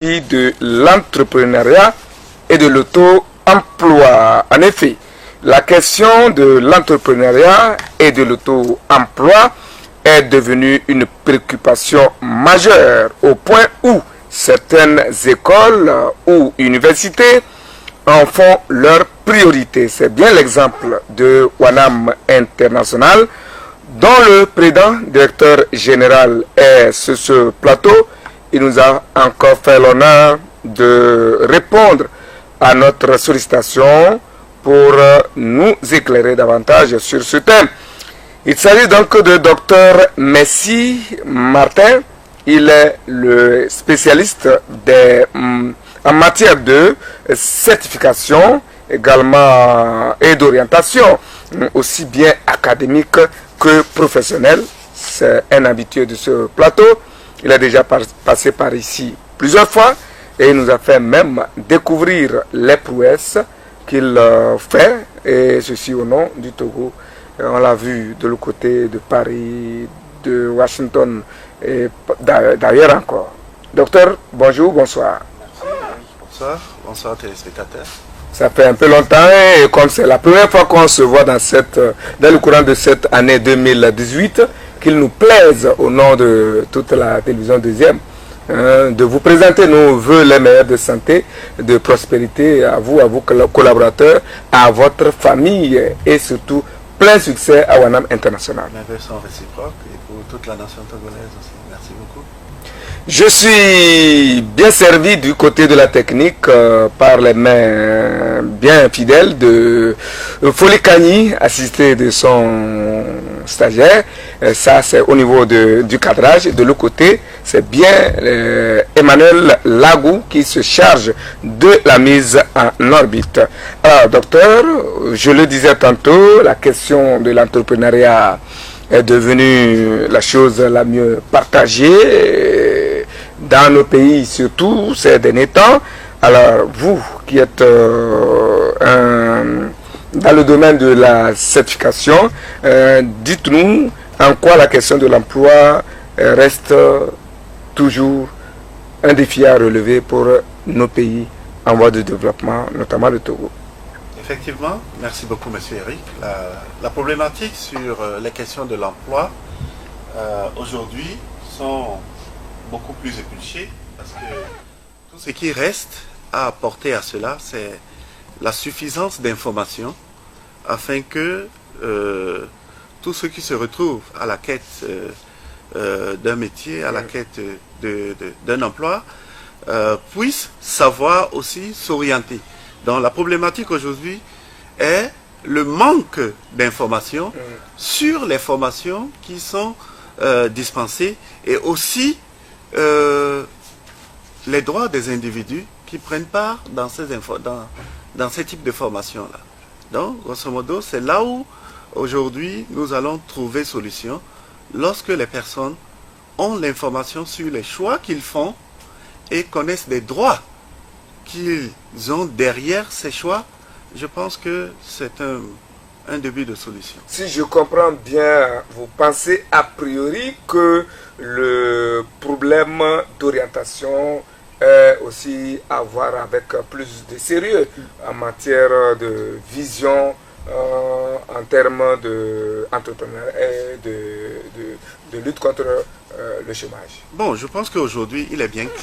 de l'entrepreneuriat et de l'auto-emploi. En effet, la question de l'entrepreneuriat et de l'auto-emploi est devenue une préoccupation majeure au point où certaines écoles ou universités en font leur priorité. C'est bien l'exemple de Wanam International, dont le président directeur général est sur ce plateau. Il nous a encore fait l'honneur de répondre à notre sollicitation pour nous éclairer davantage sur ce thème. Il s'agit donc de Dr Messi Martin. Il est le spécialiste en matière de certification également et d'orientation, aussi bien académique que professionnel. C'est un habitué de ce plateau. Il a déjà passé par ici plusieurs fois et il nous a fait même découvrir les prouesses qu'il fait, et ceci au nom du Togo. On l'a vu de l'autre côté de Paris, de Washington et d'ailleurs encore. Docteur, bonjour, bonsoir. Bonsoir, bonsoir téléspectateurs. Ça fait un peu longtemps et comme c'est la première fois qu'on se voit dans le courant de cette année 2018, qu'il nous plaise au nom de toute la télévision deuxième de vous présenter nos voeux les meilleurs de santé, de prospérité à vous, vos collaborateurs, à votre famille et surtout plein succès à Wanam International. Mes voeux sont réciproques et pour toute la nation togolaise aussi. Merci beaucoup. Je suis bien servi du côté de la technique par les mains bien fidèles de Folie Kani, assisté de son stagiaire. Ça, c'est au niveau du cadrage. De l'autre côté, c'est bien Emmanuel Lagou qui se charge de la mise en orbite. Alors, docteur, je le disais tantôt, la question de l'entrepreneuriat est devenue la chose la mieux partagée dans nos pays, surtout ces derniers temps. Alors, vous qui êtes dans le domaine de la certification, dites-nous en quoi la question de l'emploi reste toujours un défi à relever pour nos pays en voie de développement, notamment le Togo. Effectivement, merci beaucoup monsieur Eric. La problématique sur les questions de l'emploi aujourd'hui sont beaucoup plus épluchées parce que tout ce qui reste à apporter à cela, c'est la suffisance d'informations afin que tous ceux qui se retrouvent à la quête d'un métier, à la quête d'un emploi, puissent savoir aussi s'orienter. Donc la problématique aujourd'hui est le manque d'informations sur les formations qui sont dispensées et aussi les droits des individus qui prennent part dans ces types de formations-là. Donc, grosso modo, c'est là où aujourd'hui nous allons trouver solution lorsque les personnes ont l'information sur les choix qu'ils font et connaissent les droits qu'ils ont derrière ces choix. Je pense que c'est un début de solution. Si je comprends bien, vous pensez a priori que le problème d'orientation est aussi à voir avec plus de sérieux en matière de vision en termes d'entrepreneuriat et de lutte contre le chômage. Bon, je pense qu'aujourd'hui, il est bien clair.